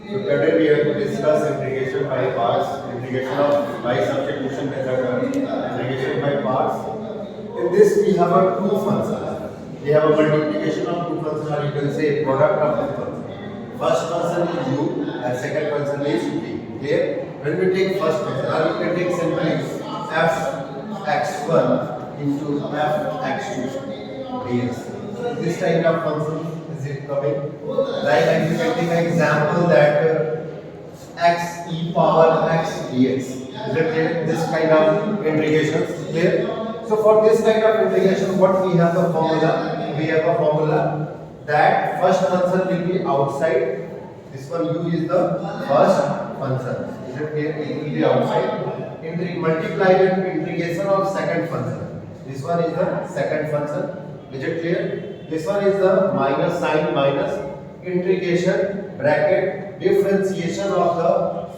So today we have to discuss integration by parts, integration of by substitution method, integration by parts. In this we have a two functions. We have a multiplication of two functions, or you can say product of two functions. First function is u and second function is v. Clear? When we take first function, now we can take simply f x1 into f x2 dx. This kind of function is it coming? Like I can take an example that x e power x dx. Is it clear? This kind of integration clear? So for this kind of integration, what we have the formula? We have a formula that first function will be outside. This one u is the first function. Is it clear? It will be outside. Multiply with integration of second function. This one is the second function. Is it clear? This one is the minus sign minus integration bracket differentiation of the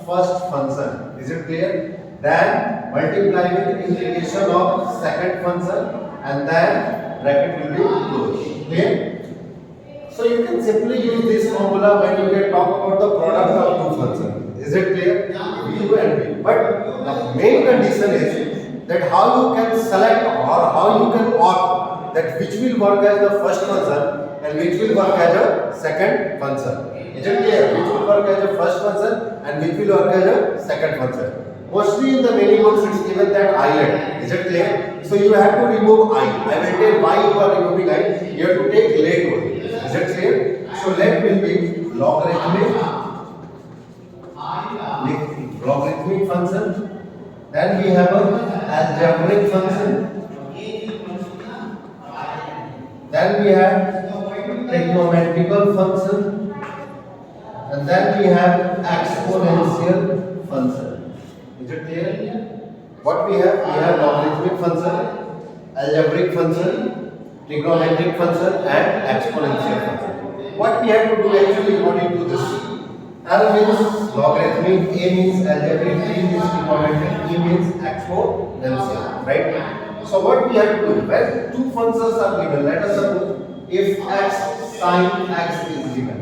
first function. Is it clear? Then multiply with integration of second function and then bracket will be closed. Clear? So you can simply use this formula when you can talk about the product of two functions. Is it clear? U and V. But the main condition is that how you can select or how you can opt that which will work as the first function and which will work as a second function. Is it clear? Which will work as a first function and which will work as a second function. Mostly in the many books it's given that islet. Is it clear? So you have to remove I. I will tell why you are removing I. You have to take let only. Is it clear? So let will be logarithmic function. Then we have a algebraic function. Then we have trigonometrical function, and then we have exponential function. Is it clear? What we have? We have logarithmic function, algebraic function, trigonometric function, and exponential function. What we have to do actually according to this? L means logarithmic, A means algebraic, T means trigonometric, E means exponential. Right? So what we have to do? When two functions are given, let us suppose if x sine x is given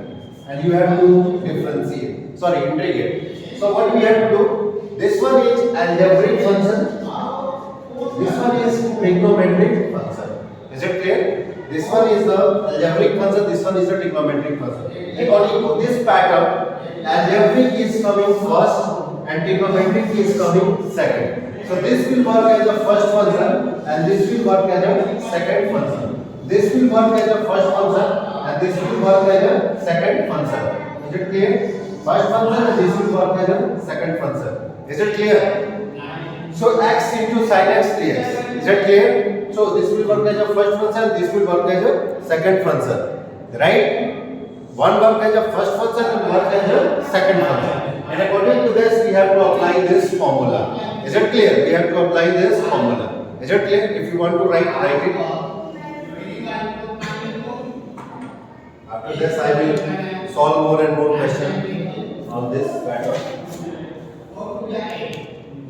and you have to differentiate, integrate. So what we have to do? This one is algebraic function, this one is trigonometric function. Is it clear? This one is the algebraic function, this one is the trigonometric function. According to this pattern, algebraic is coming first and trigonometric is coming second. So this will work as a first function and this will work as a second function. This will work as a first function and this will work as a second function. Is it clear? First function and this will work as a second function. Is it clear? So x into sin x dx. Is it clear? So this will work as a first function, this will work as a second function. Right? One work as a first function and work as a second function. And according to this, we have to apply this formula. Is it clear? We have to apply this formula. Is it clear? If you want to write it. After this, I will solve more and more questions on this pattern.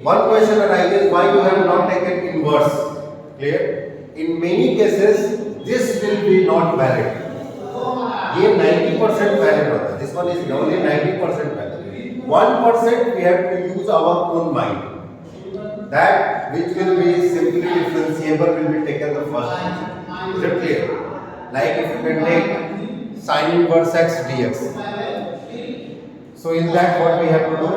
One question arises: why you have not taken inverse? Clear? In many cases, this will be not valid. ये 90% valid होता है. This one is only 90% valid. 1% we have to use our own mind. That which will be simply differentiable will be taken the first function. Is it clear? Like if you can take sin inverse x dx. So in that what we have to do?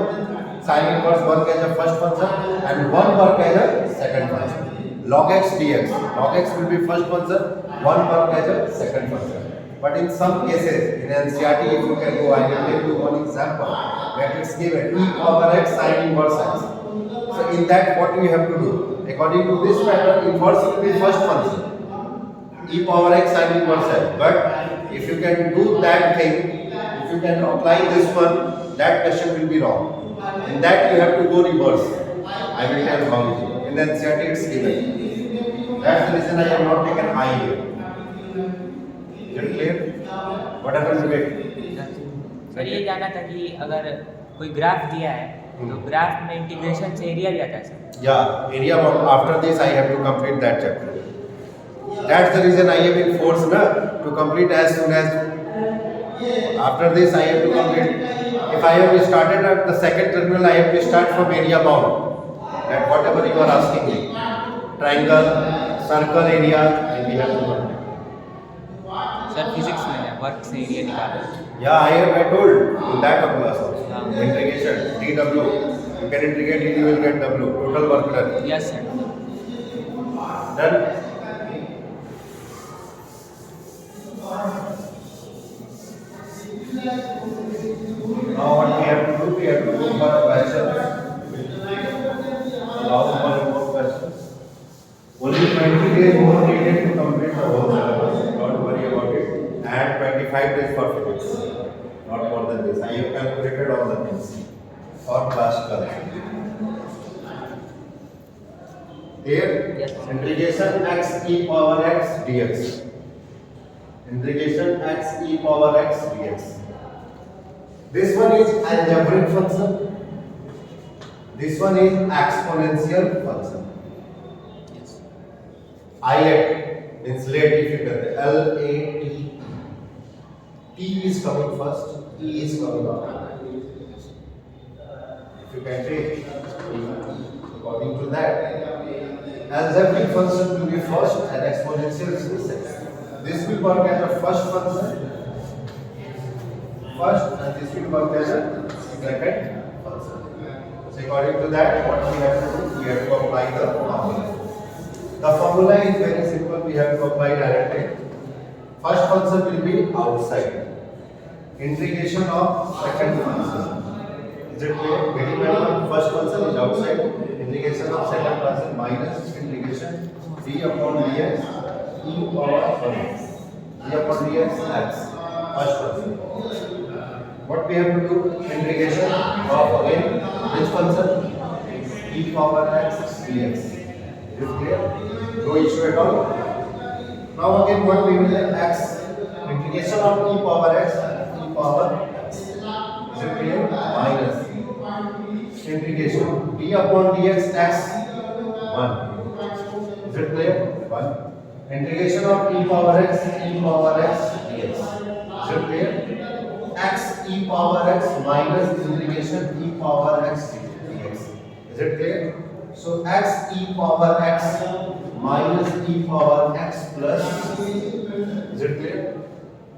Sin inverse work as a first function and one work as a second function. Log x dx. Log x will be first function, one work as a second function. But in some cases, in NCERT, if you can go, I will give you one example where it's given e power x sin inverse x. So in that, what we have to do? According to this pattern, inverse will be first function, e power x sin inverse x. But if you can do that thing, if you can apply this one, that question will be wrong. In that, you have to go reverse. I will tell how it is. In NCERT, it's given. That's the reason I have not taken I here. Is it clear? What happened to it? Sir ये जानना था कि अगर कोई graph दिया है तो graph में इंटीग्रेशन से एरिया भी आता है sir. Yeah, area after this I have to complete that chapter. That's the reason I have been forced to complete as soon as after this I have to complete. If I have started at the second terminal, I have to start from area bound. That whatever you are asking me, triangle, circle area, and we have to work. Sir physics में है work से area निकालो. Yeah, I told in that of class also. हाँ. Integration, dW. You can integrate it, you will get W. Total work done. Yes sir. Done? Now what we have to do, we have to go for a question. Allow for more questions. Only 20 days more needed to complete the whole syllabus. Don't worry about it. And 25 days for physics. Not more than this. I have calculated all the things for class 12. Here, Yes. integration x e power x dx. Integration x e power x dx. This one is algebraic function. This one is exponential function. Yes. ILAT means late if you get L A T. T is coming first, E is coming after. If you can take according to that, algebraic function will be first and exponential is the second. This will work as a first function, first, and this will work as a second function. So according to that, what we have to do, we have to apply the formula. The formula is very simple. We have to apply directly. First function will be outside. Integration of second function. Is it clear? Getting well, first function is outside. Integration of second function minus integration d upon dx e power 1 d upon dx x. First function. What we have to do? Integration of again which function? E power x dx. Is it clear? No issue at all. Now again what we will do? X. Integration of e power x. Power x. Is it clear? Minus integration d upon dx x 1. Is it clear? 1. Integration of e power x dx. Is it clear? X e power x minus integration e power x dx. Is it clear? So x e power x minus e power x plus. Is it clear?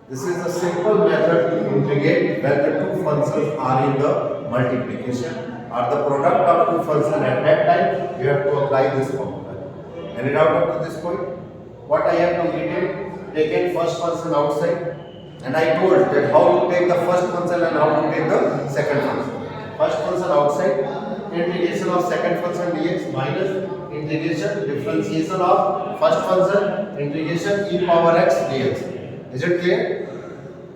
This is a simple method to integrate when the two functions are in the multiplication or the product of two functions. At that time, you have to apply this formula. Any doubt up to this point? What I have completed, taken first function outside, and I told that how to take the first function and how to take the second function. First function outside, integration of second function dx minus integration differentiation of first function integration e power x dx. Is it clear?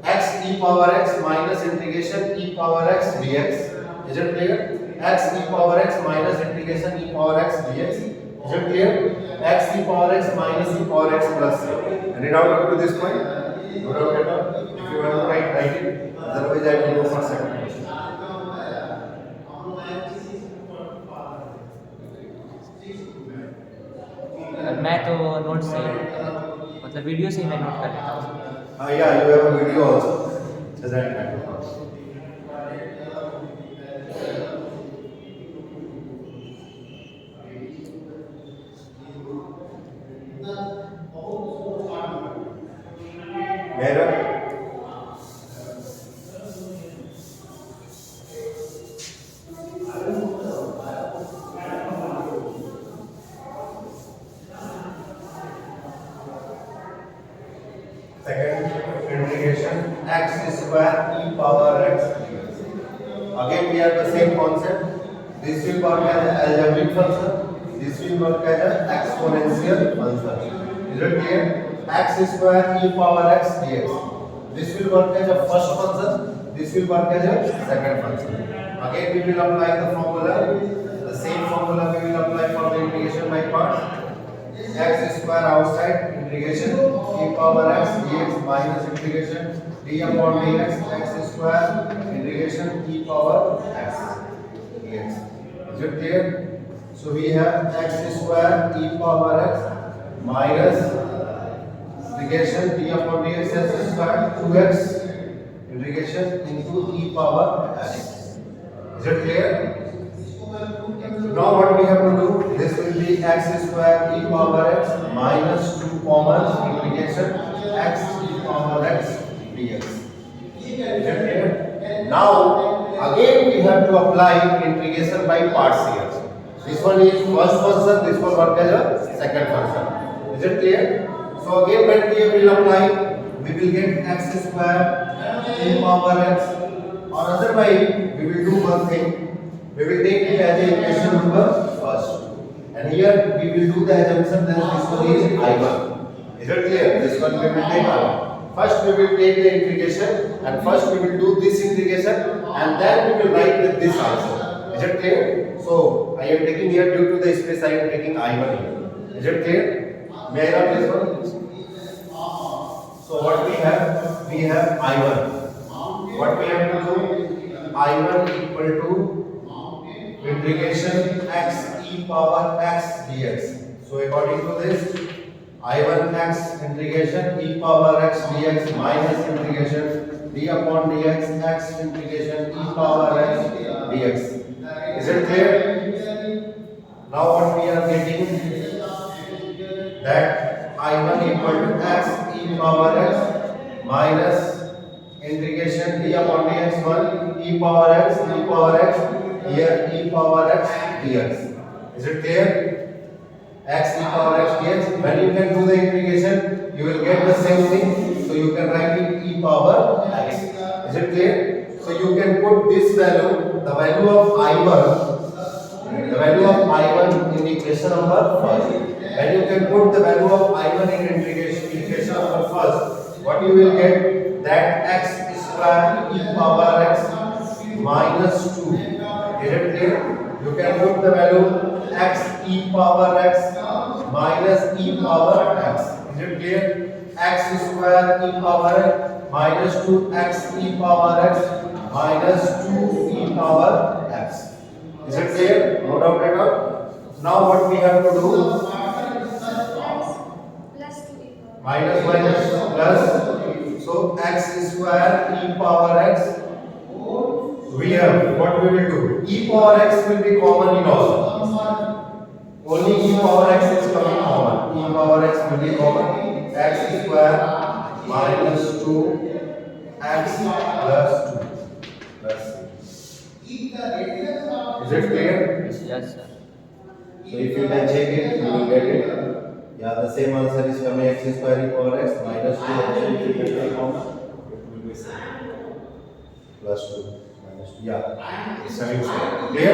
X e power x minus integration e power x dx. Is it clear? X e power x minus integration e power x dx. Is it clear? X e power x minus e power x plus. Any doubt up to this point? No doubt at all. If you want to write, write it. Otherwise, I will go for second question. मैं तो note से मतलब video से ही मैं note कर लेता हूँ. Yeah, you have a video also. Does that matter? Where? Second integration x square e power x. Again we have the same concept. This will work as an algebraic function. This will work as an exponential function. Is it clear? X square e power x dx. This will work as a first function. This will work as a second function. Again we will apply the formula. The same formula we will apply for the integration by parts. X square outside integration e power x dx minus integration d upon dx x square integration e power x dx. Is it clear? So we have x square e power x minus integration d upon dx x square 2x integration into e power x. Is it clear? Now what we have to do? This will be x square e power x minus 2 common integration x e power x dx. Is it clear? Now again we have to apply integration by parts here. This one is first function, this one work as a second function. Is it clear? So again when we will apply, we will get x square e power x, or otherwise we will do one thing. We will take it as a equation number first, and here we will do the assumption that this one is I1. Is it clear? This one we will take I1. First we will take the integration, and first we will do this integration, and then we will write with this also. Is it clear? So I am taking here, due to the space I am taking I1 here. Is it clear? May I have this one? So what we have? We have I1. What we have to do? I1 equal to integration x e power x dx. So according to this, I1 x integration e power x dx minus integration d upon dx x integration e power x dx. Is it clear? Now what we are getting, that I1 equal to x e power x minus integration d upon dx 1 e power x here e power x dx. Is it clear? X e power x dx. When you can do the integration, you will get the same thing. So you can write it e power x. Is it clear? So you can put this value, the value of I1 in equation number first. When you can put the value of I1 in equation number first, what you will get, that x square e power x minus 2. Is it clear? You can put the value x e power x minus e power x. Is it clear? X square e power x minus 2x e power x minus 2 e power x. Is it clear? No doubt at all. Now what we have to do? Minus plus. So x square e power x. We have, what we will do? E power x will be common in all. Only e power x is coming common. E power x will be common. X square minus 2 x plus 2 plus. Is it clear? Yes, sir. So if you can check it, you will get it. Yeah, the same answer is coming, x square e power x minus 2 also if you can take common, it will be same. Plus 2 minus 2. Yeah, it's coming same. Clear?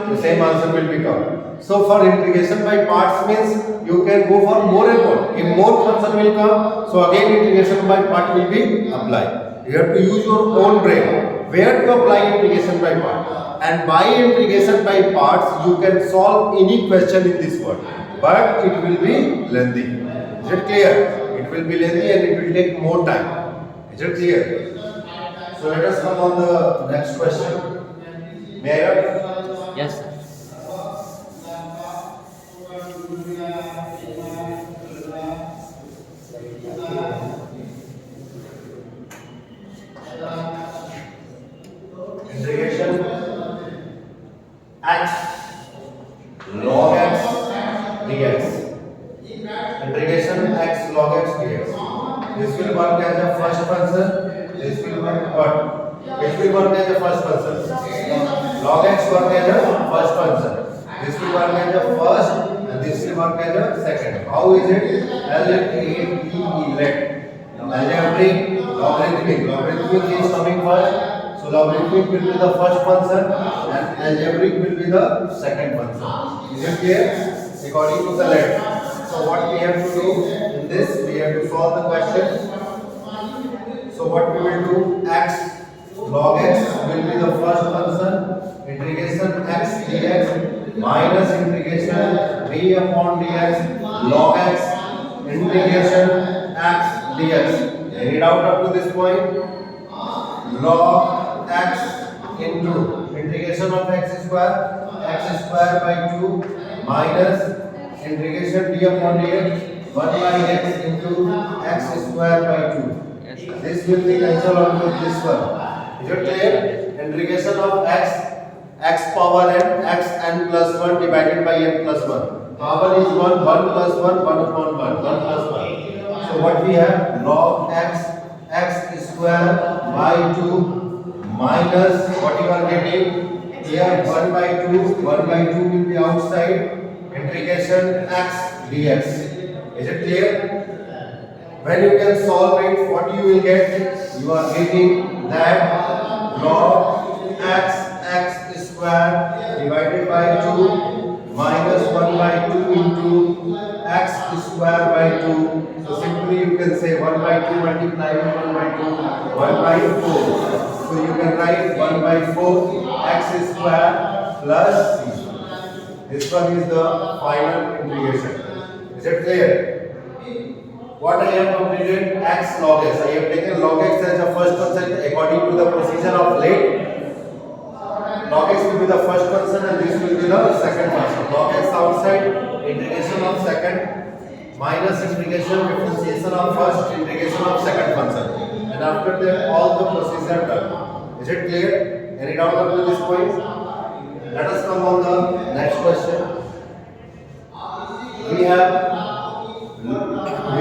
The same answer will be come. So for integration by parts means you can go for more and more. If more function will come, so again integration by part will be applied. You have to use your own brain where to apply integration by part. And by integration by parts, you can solve any question in this world, but it will be lengthy. Is it clear? It will be lengthy and it will take more time. Is it clear? So let us come on the next question. May I have? Yes, sir. Integration x log x dx. Integration x log x dx. This will work as a first function. This will work what? It will work as a first function. Log x work as a first function. This will work as a first, and this will work as a second. How is it? Algebraic, logarithmic. Logarithmic is coming first. So logarithmic will be the first function and algebraic will be the second function. Is it clear? According to the left. So what we have to do in this, we have to solve the question. So what we will do, x log x will be the first function, integration x dx minus integration d upon dx log x integration x dx. Any doubt up to this point? Log x into integration of x square by 2 minus integration d upon dx 1 by x into x square by 2. Yes, sir. Is this will be cancelled out with this one. Is it clear? Integration of x power n, x n plus 1 divided by n plus 1. Power is 1, 1 plus 1, 1 upon 1, 1 plus 1. So what we have? Log x square by 2 minus what you are getting here 1 by 2 will be outside, integration x dx. Is it clear? When you can solve it, what you will get? You are getting that log x square divided by 2 minus 1 by 2 into x square by 2. So simply you can say 1 by 2 multiplied with 1 by 2, 1 by 4. So you can write 1 by 4 x square plus c. This one is the final integration. Is it clear? What I have completed? X log x. I have taken log x as the first function according to the procedure of late. Log x will be the first function and this will be the second function. Log x outside, integration of second minus integration differentiation of first, integration of second function. And after that all the procedure done. Is it clear? Any doubt up to this point? Let us come on the next question. We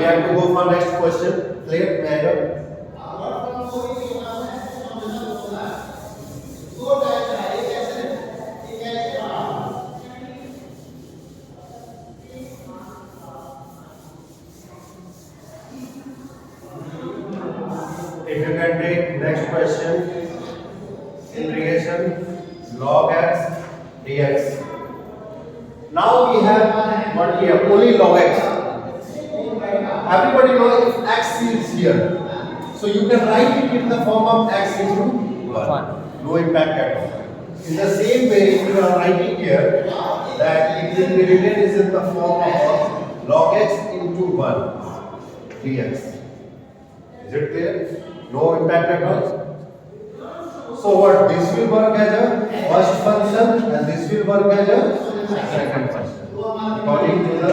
have to go for next question. Clear? May I know? If you can take next question, integration log x dx. Now we have what we have only log x. Everybody knows if x is here, so you can write it in the form of x into 1. No impact at all. In the same way, you are writing here that it will be written is in the form of log x into 1 dx. Is it clear? No impact at all. So what? This will work as a first function and this will work as a second function. According to the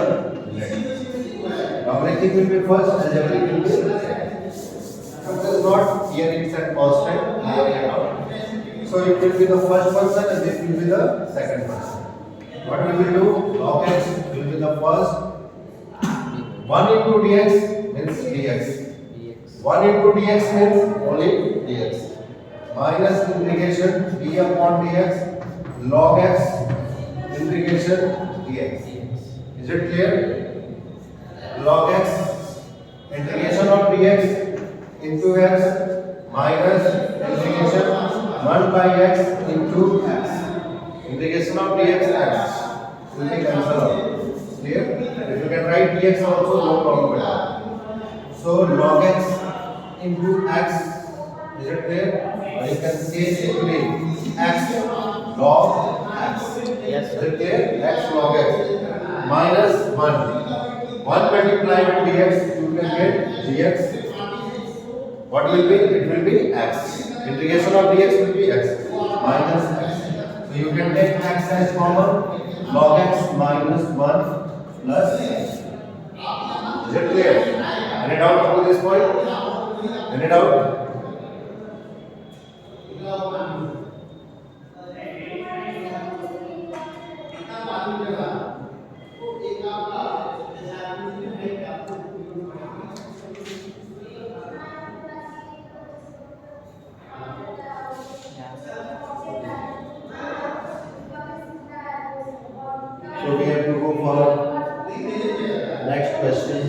everything will be first and everything will be second. So it is not here it's at constant. So it will be the first function and this will be the second function. What we will do? Log x will be the first. 1 into dx means dx. 1 into dx means only dx. Minus integration d upon dx log x integration dx. Is it clear? Log x integration of dx into x minus integration 1 by x into x. Integration of dx x will be cancelled out. Clear? If you can write dx also, no problem at all. So log x into x. Is it clear? Or you can say simply x log x. Yes, Is it clear? X log x minus 1. 1 multiplied with dx, you can get dx. What will be? It will be x. Integration of dx will be x minus x. So you can take x as common. Log x minus 1 plus x. Is it clear? Any doubt up to this point? Any doubt? So we have to go for next question.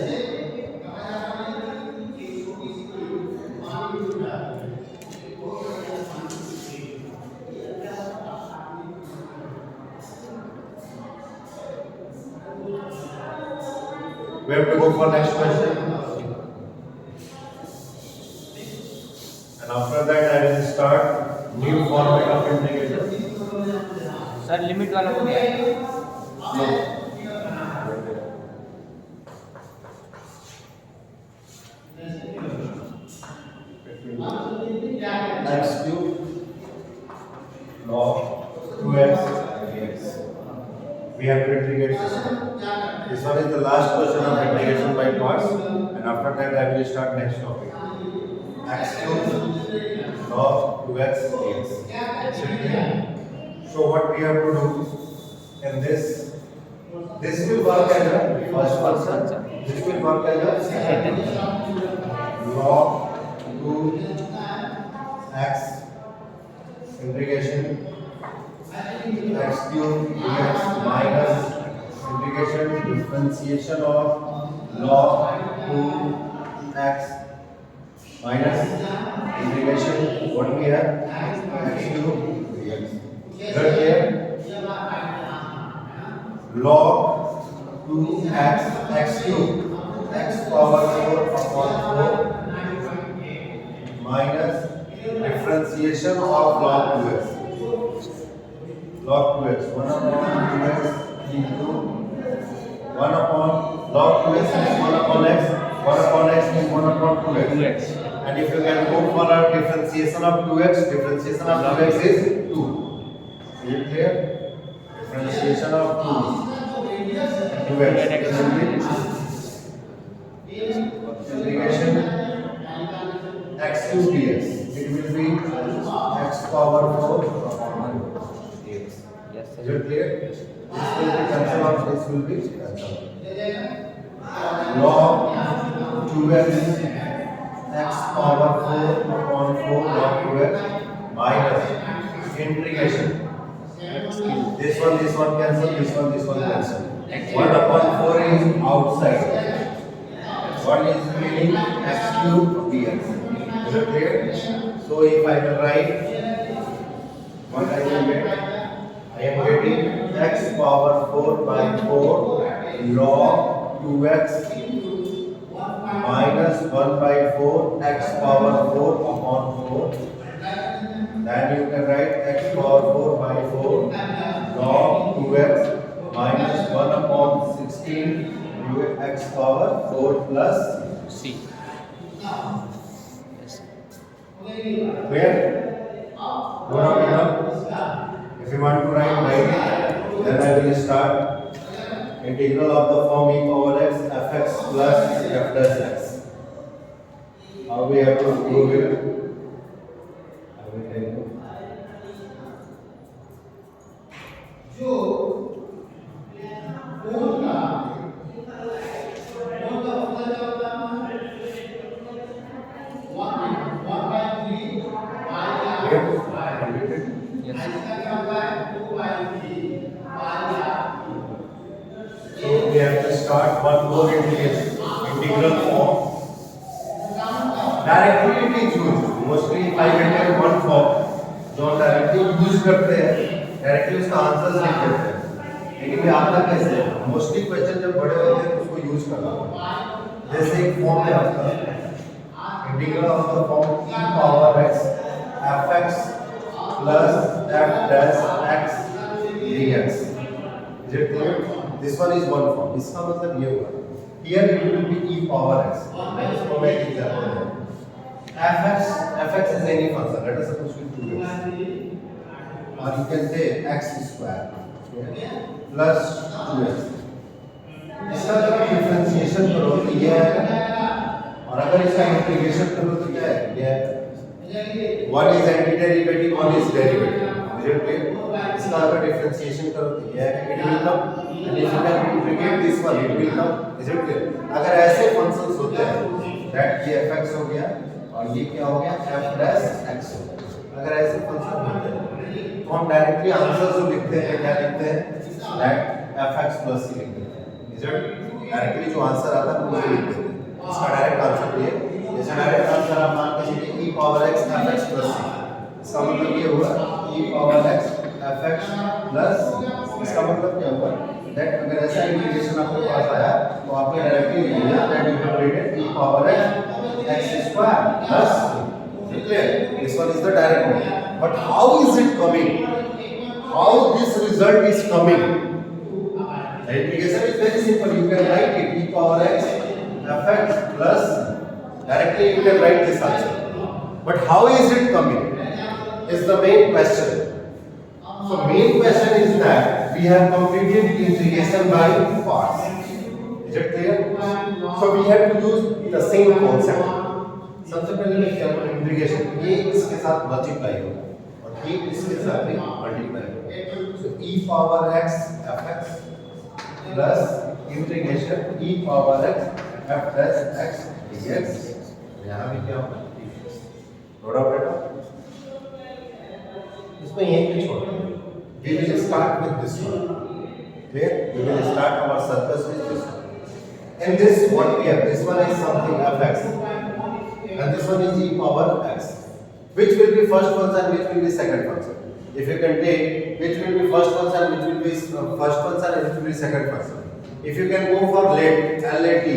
We have to go for next question. And after that I will start new format of integration. Sir limit वाला हो गया. No. X cube log 2x dx. We have to integrate this one. This one is the last question of integration by parts, and after that I will start next topic. x cube log 2x dx. So what we have to do in this will work as a first function, this will work as a second function. Log 2x integration x cube dx minus integration differentiation of log 2x minus integration what we have x cube dx. Right here log 2x x cube x power 4 upon 4 minus differentiation of log 2x. Log 2x 1 upon 2x into 1 upon log 2x is 1 upon x, 1 upon x is 1 upon 2x. And if you can go for a differentiation of 2x, differentiation of 2x is 2. Is it clear? Differentiation of 2x integration x cube dx. It will be x power 4 upon dx. Yes, Is it clear? This will be cancelled out, this will be cancelled. Log 2x x power 4 upon 4 log 2x minus integration. This one cancel, this one cancel. 1 upon 4 is outside. What is remaining? X cube dx. Is it clear? So if I will write, what I will get? I am getting x power 4 by 4 log 2x minus 1 by 4 x power 4 upon 4. Then you can write x power 4 by 4 log 2x minus 1 upon 16 x power 4 plus C. Yes. Clear? No problem. If you want to write, then I will start integral of the form e power x fx plus f dash x. How we have to prove it? I will tell you. Yes. So we have to start one more integral form. Directly it is used. Mostly if I get one form, जो directly use करते हैं, directly उसका answer लिख देते हैं. लेकिन ये आता कैसे है? Mostly क्वेश्चन जब बड़े होते हैं तो उसको यूज करना पड़ता है. जैसे एक फॉर्म है आपका integral of the form e power x fx plus f dash x dx. Is it clear? This one is one form. इसका मतलब ये हुआ. Here it will be e power x. इसको मैं एक एग्जांपल दूं. fx is any function. Let us suppose we 2x. Or you can say x square plus 2x. इसका जब डिफरेंशिएशन करो तो ये है और अगर इसका इंटीग्रेशन करो तो क्या है? ये है. One is antiderivative, one is derivative. Is it clear? इसका अगर डिफरेंशिएशन करो तो ये है. It will come. And if you can integrate this one, it will come. Is it clear? अगर ऐसे फंक्शंस होते हैं, that ये fx हो गया और ये क्या हो गया? f dash x हो गया. अगर ऐसे फंक्शन होते हैं, तो हम डायरेक्टली आंसर जो लिखते हैं क्या लिखते हैं? that fx plus c लिखते हैं. Is it? डायरेक्टली जो आंसर आता है वो लिखते हैं. इसका डायरेक्ट आंसर ये. जैसे डायरेक्ट आंसर आप मान के चलिए e power x fx plus c. इसका मतलब ये हुआ e power x fx plus. इसका मतलब क्या हुआ? that अगर ऐसा इंटीग्रेशन आपके पास आया तो आपने डायरेक्टली लिख दिया that you have written e power x square plus. Clear? This one is the direct one. But how is it coming? How this result is coming? The integration is very simple. You can write it e power x fx plus. Directly you can write this answer. But how is it coming? Is the main question. So main question is that we have completed integration by parts. Is it clear? So we have to use the same concept. सबसे पहले मैं क्या करूँ, integration, ये इसके साथ multiply होगा और ये इसके साथ भी मल्टीप्लाई होगा। तो e power x fx plus integration e power x f plus x dx, यहाँ भी क्या होगा, थोड़ा बेटा इसमें यही कुछ छोड़, we will start with this one, clear? We will start our circus with this one. And this what we have, this one is something fx and this one is e power x. Which will be first function, which will be second function? If you can take which will be first function, which will be first function and which will be second function. If you can go for LAT, LAT,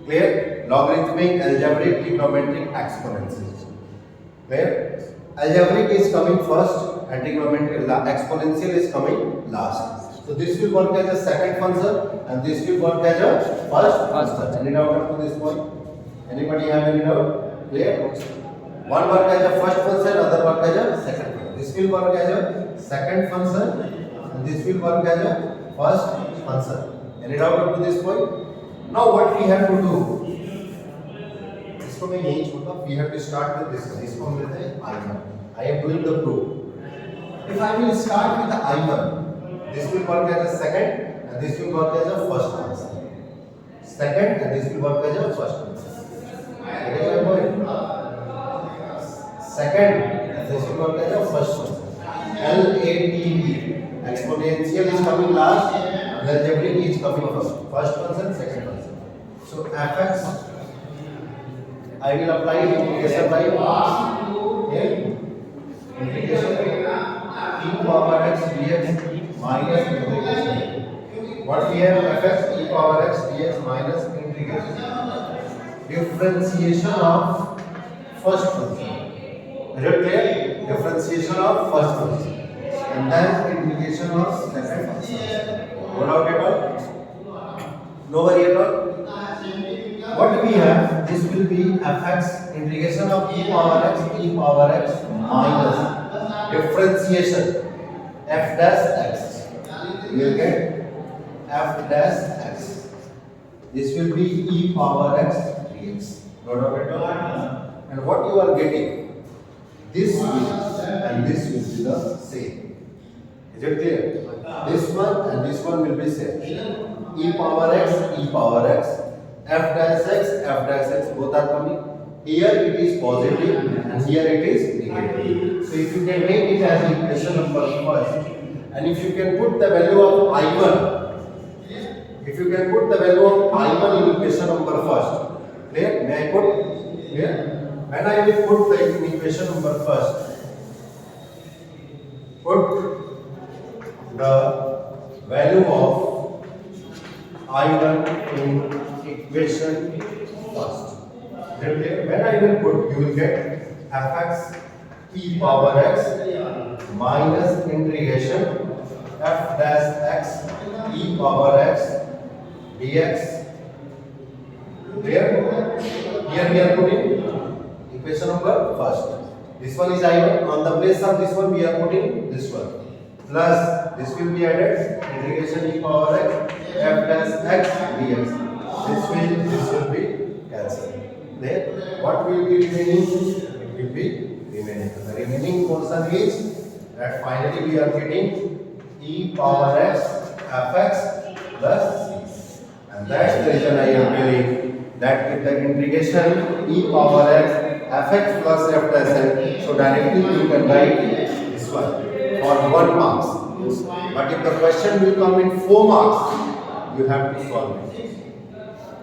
clear? Logarithmic, algebraic, trigonometric, exponential. Clear? Algebraic is coming first and trigonometric exponential is coming last. So this will work as a second function and this will work as a first function. Any doubt up to this point? Anybody have any doubt? Clear? One work as a first function, other work as a second function. This will work as a second function and this will work as a first function. Any doubt up to this point? Now what we have to do? इसको मैं यही छोड़ता, we have to start with this one. इसको हम लेते हैं I1. I am doing the proof. If I will start with the I1, this will work as a second and this will work as a first function. Second and this will work as a first function. Get my point? Second and this will work as a first function. LATE. Exponential is coming last and algebraic is coming first. First function, second function. So fx, I will apply integration by integration e power x dx minus integration. What we have, fx e power x dx minus integration. Differentiation of first function. Is it clear? Differentiation of first function. And then integration of second function. No doubt at all? No worry at all? What we have, this will be fx integration of e power x minus differentiation f dash x. You will get f dash x. This will be e power x dx. No doubt at all? And what you are getting, this will and this will be the same. Is it clear? This one and this one will be same. E power x, f dash x, both are coming. Here it is positive and here it is negative. So if you can make it as equation number first, and if you can put the value of I1, if you can put the value of I1 in equation number first, clear? May I put here? When I will put the in equation number first, put the value of I1 in equation first. When I will put, you will get fx e power x minus integration f dash x e power x dx. Clear? Here we are putting equation number first. This one is I1. On the place of this one, we are putting this one. Plus, this will be added, integration e power x f dash x dx. This will be cancelled. Then, what will be remaining? It will be remaining. The remaining portion is that finally we are getting e power x fx plus c. And that's the reason I am telling that with the integration e power x fx plus f dash x, so directly you can write this one for 1 marks. But if the question will come in 4 marks, you have to solve it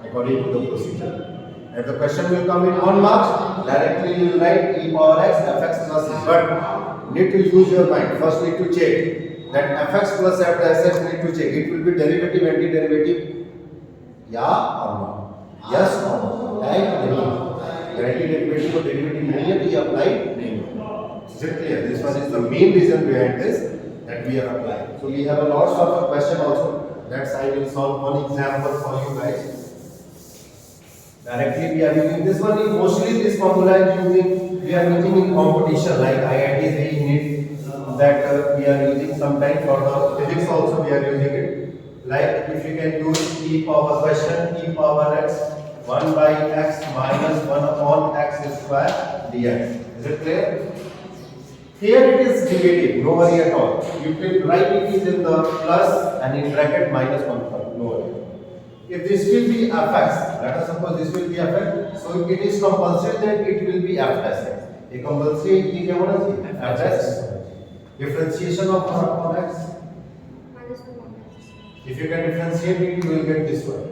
according to the procedure. If the question will come in 1 mark, directly you will write e power x fx plus c. But need to use your mind. First need to check that fx plus f dash x, need to check it will be derivative, anti-derivative, yeah or no? Yes or no? Right? No. Anti-derivative or derivative नहीं है तो ये apply नहीं होगा. Is it clear? This one is the main reason behind this that we are applying. So we have a lots of a question also. That's I will solve one example for you guys. Directly we are using this one. Is mostly this formula is using. We are using in competition like IIT, JEE, NEET. That we are using sometimes for the physics also we are using it. Like if you can use e power question, e power x 1 by x minus 1 upon x square dx. Is it clear? Here it is negative, no worry at all. You can write it is in the plus and in bracket minus 1 for no worry. If this will be fx, let us suppose this will be fx, so it is compulsory that it will be f dash x. A compulsory is f dash. Differentiation of 1 upon x. If you can differentiate it, you will get this one.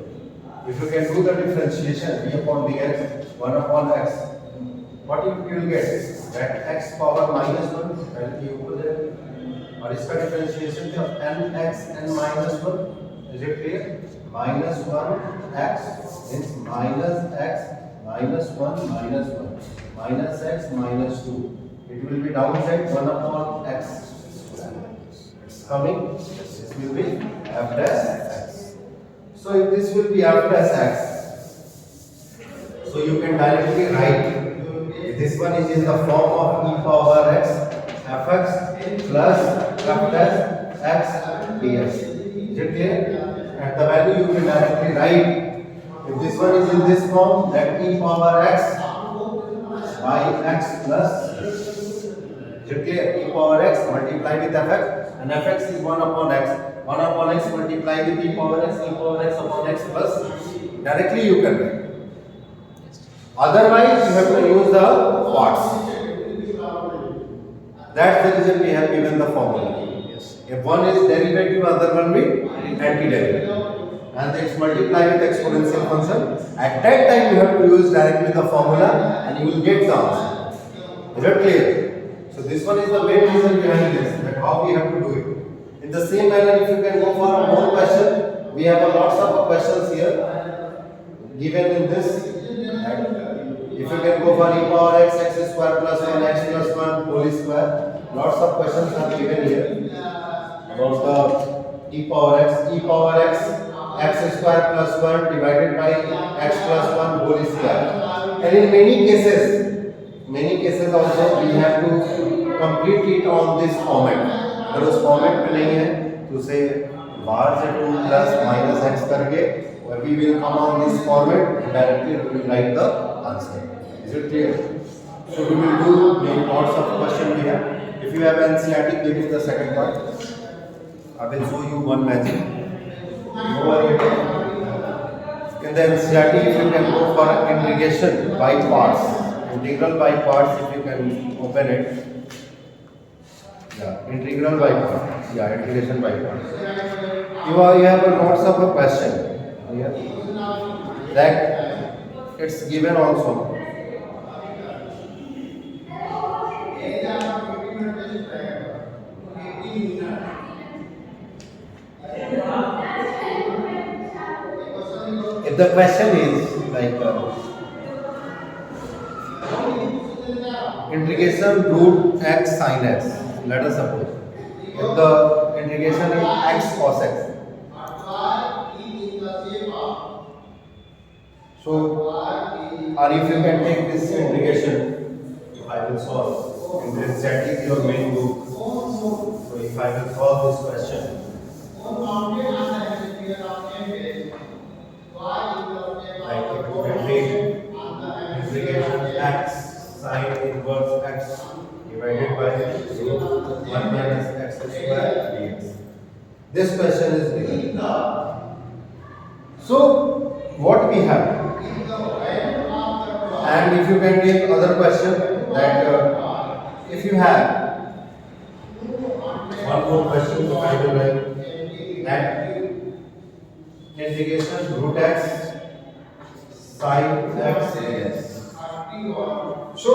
If you can do the differentiation v upon dx, 1 upon x, what you will get? That x power minus 1 will be over there. और इसका differentiation of nx n minus 1. Is it clear? Minus 1 x means minus x minus 1 minus 1 minus x minus 2. It will be downside 1 upon x. It's coming. This will be f dash x. So if this will be f dash x, so you can directly write this one is in the form of e power x fx plus f dash x dx. Is it clear? At the value you can directly write. If this one is in this form, that e power x by x plus. Is it clear? E power x multiply with fx, and fx is 1 upon x. 1 upon x multiply with e power x upon x plus. Directly you can write. Otherwise, you have to use the parts. That's the reason we have given the formula. If one is derivative, other one will be antiderivative. And it's multiplied with exponential function. At that time, you have to use directly the formula and you will get the answer. Is that clear? So this one is the main reason behind this, that how we have to do it. In the same manner, if you can go for a more question, we have a lots of questions here given in this. If you can go for e power x square plus 1 x plus 1 whole square, lots of questions are given here about the e power x square plus 1 divided by x plus 1 whole square. And in many cases also we have to complete it on this format. अगर उस format में नहीं है तो उसे बाहर से 2 plus minus x करके we will come on this format and directly we will write the answer. Is it clear? So we will do many lots of questions here. If you have NCERT, give me the second part. I will show you one magic. Over here. In the NCERT, if you can go for integration by parts, integral by parts, if you can open it. Yeah, integral by parts. Yeah, integration by parts. You have lots of a question. That it's given also. If the question is like integration root x sin x, let us suppose if the integration is x cos x. So, or if you can take this integration, if I will solve, and this set is your main group. So, if I will solve this question, like if you can take integration x sin inverse x divided by root 1 minus x square dx. This question is given. So, what we have? And if you can take other question that if you have one more question, I will write that integration root x sin x dx. So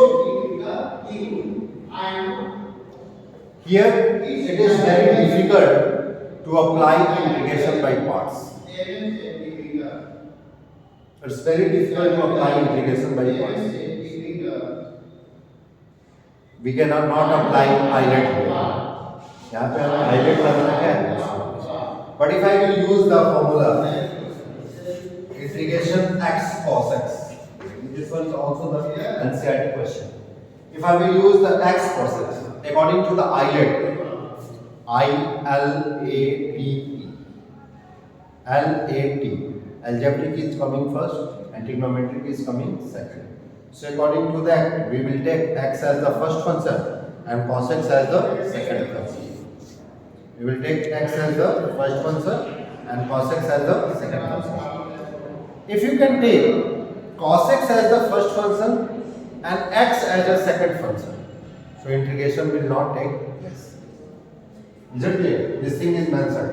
here it is very difficult to apply integration by parts. It's very difficult to apply integration by parts. We cannot not apply eyelet here. यहाँ पे हमें eyelet लगाना है. But if I will use the formula integration x cos x, this one is also the NCERT question. If I will use the x cos x according to the eyelet, I-L-A-T-E, L-A-T. Algebraic is coming first and trigonometric is coming second. So according to that, we will take x as the first function and cos x as the second function. We will take x as the first function and cos x as the second function. If you can take cos x as the first function and x as the second function, so integration will not take place. Is it clear? This thing is mentioned.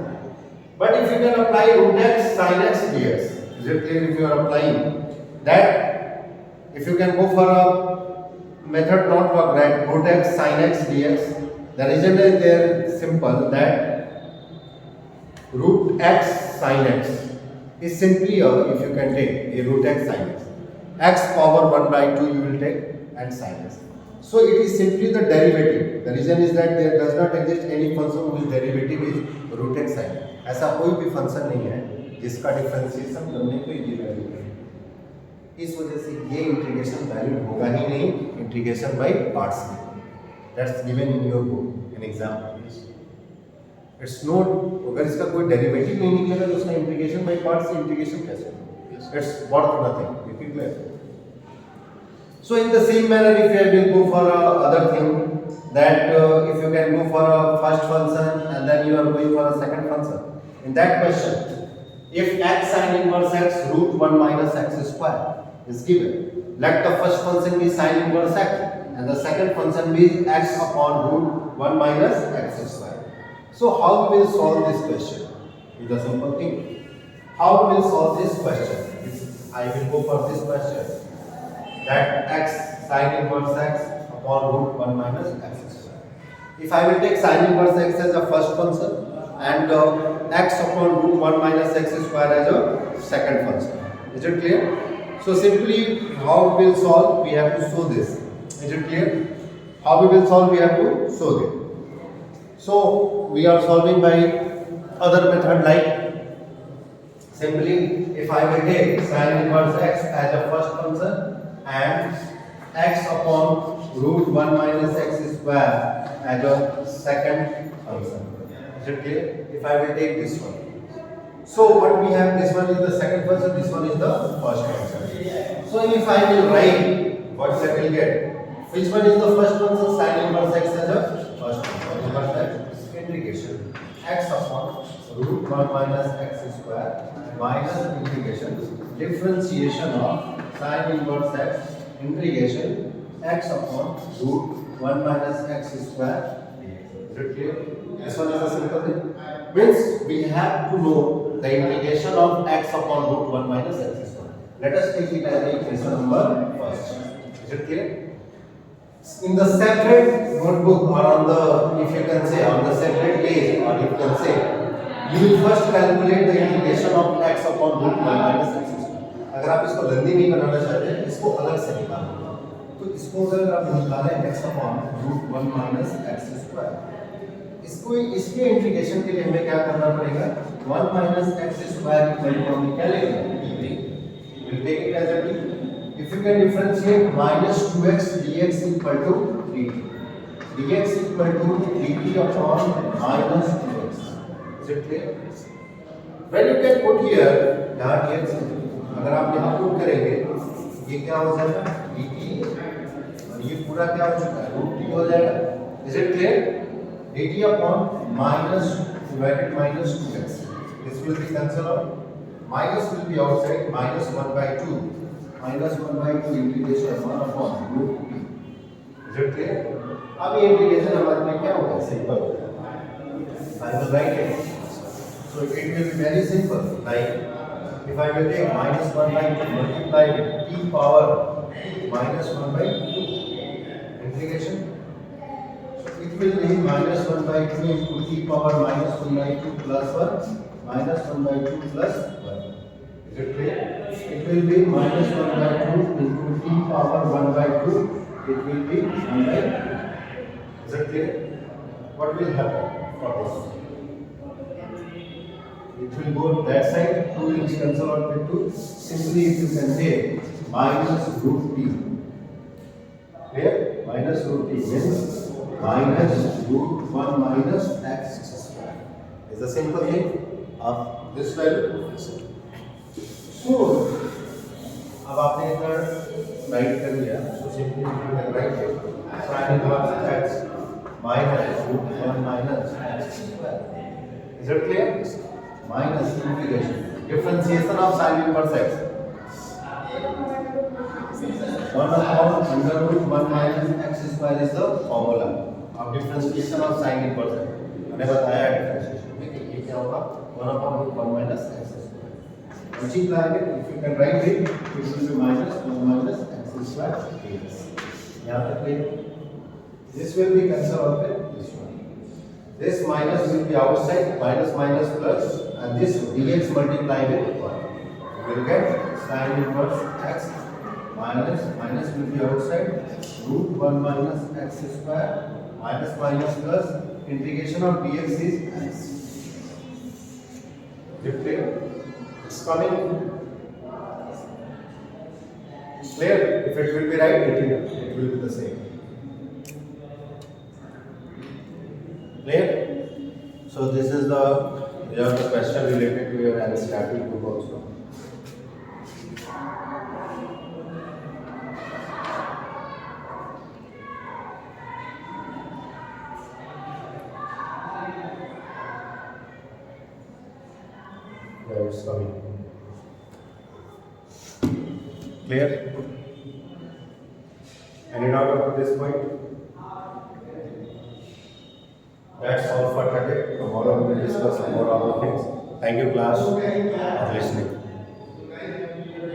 But if you can apply root x sin x dx, is it clear? If you are applying that, if you can go for a method not work right, root x sin x dx, the result is there simple that root x sin x is simply a, if you can take a root x sin x power 1 by 2 you will take and sin x. So it is simply the derivative. The reason is that there does not exist any function whose derivative is root x sin x. ऐसा कोई भी function नहीं है जिसका differentiation करने पे ये value है। इस वजह से ये इंटीग्रेशन वैलिड होगा ही नहीं, इंटीग्रेशन बाय पार्ट्स में। That's given in your book in exam. It's not, अगर इसका कोई डेरिवेटिव नहीं निकलेगा तो उसका इंटीग्रेशन बाय पार्ट्स से इंटीग्रेशन कैसे होगा? It's worth nothing. You keep clear? So in the same manner, if you will go for other thing, that if you can go for a first function and then you are going for a second function, in that question, if x sin inverse x root 1 minus x square is given, let the first function be sin inverse x and the second function be x upon root 1 minus x square. So how we will solve this question? It's a simple thing. How we will solve this question? I will go for this question. That x sin inverse x upon root 1 minus x square. If I will take sin inverse x as a first function and x upon root 1 minus x square as a second function. Is it clear? So simply how we will solve? We have to show this. Is it clear? How we will solve? We have to show it. So we are solving by other method like simply if I will take sin inverse x as a first function and x upon root 1 minus x square as a second function. Is it clear? If I will take this one. So what we have, this one is the second function, this one is the first function. So if I will write, what I will get? Which one is the first function? Sin inverse x as a first function. Inverse x integration x upon root 1 minus x square minus integration differentiation of sin inverse x integration x upon root 1 minus x square. Is it clear? This one is a simple thing. Means we have to know the integration of x upon root 1 minus x square. Let us take it as the equation number first. Is it clear? In the separate notebook or on the, if you can say, on the separate page, or you can say, you will first calculate the integration of x upon root 1 minus x square. अगर आप इसको लंबी नहीं बनाना चाहते हैं, इसको अलग से निकालना। तो इसको अगर आप निकालें x upon root 1 minus x square, इसको इसके इंटीग्रेशन के लिए हमें क्या करना पड़ेगा? 1 minus x square equal to हमें क्या लेंगे? We'll take it as a t. If you can differentiate minus 2x dx equal to dt. dx equal to dt upon minus 2x. Is it clear? When you can put here, यहाँ dx, अगर आप यहाँ put करेंगे, ये क्या हो जाएगा? dt और ये पूरा क्या हो चुका है? रूट t हो जाएगा. Is it clear? dt upon minus divided minus 2x. This will be cancelled out. Minus will be outside. Minus 1 by 2. Minus 1 by 2 integration 1 upon root t. Is it clear? अब ये integration हमारे लिए क्या होगा? Simple होगा. I will write it. So it will be very simple. Like if I will take minus 1 by 2 multiply with t power minus 1 by 2 integration. So it will be minus 1 by 2 into t power minus 1 by 2 plus 1 minus 1 by 2 plus 1. Is it clear? It will be minus 1 by 2 into t power 1 by 2. It will be 1 by 2. Is it clear? What will happen for this? It will go that side, 2 will cancel out with 2. Simply if you can take minus root t. Clear? Minus root t means minus root 1 minus x square. It's a simple thing of this value. So, अब आपने इधर right कर दिया, so simply you can write it sin inverse x minus root 1 minus x square. Is it clear? Minus integration, differentiation of sin inverse x. 1 upon under root 1 minus x square is the formula of differentiation of sin inverse x. मैंने बताया differentiation में कि ये क्या होगा 1 upon root 1 minus x square. Multiply it, if you can write it, it will be minus 1 minus x square dx. यहाँ तक clear? This will be cancelled with this one. This minus will be outside, minus minus plus, and this dx multiplied with 1. You will get sin inverse x minus minus will be outside, root 1 minus x square minus minus plus integration of dx is x. Is it clear? It's coming. Clear? If it will be right, it will be the same. Clear? So this is the question related to your NCERT book also. There it's coming. Clear? Any doubt up to this point? That's all for today. Tomorrow we will discuss more of the things. Thank you, class, for listening.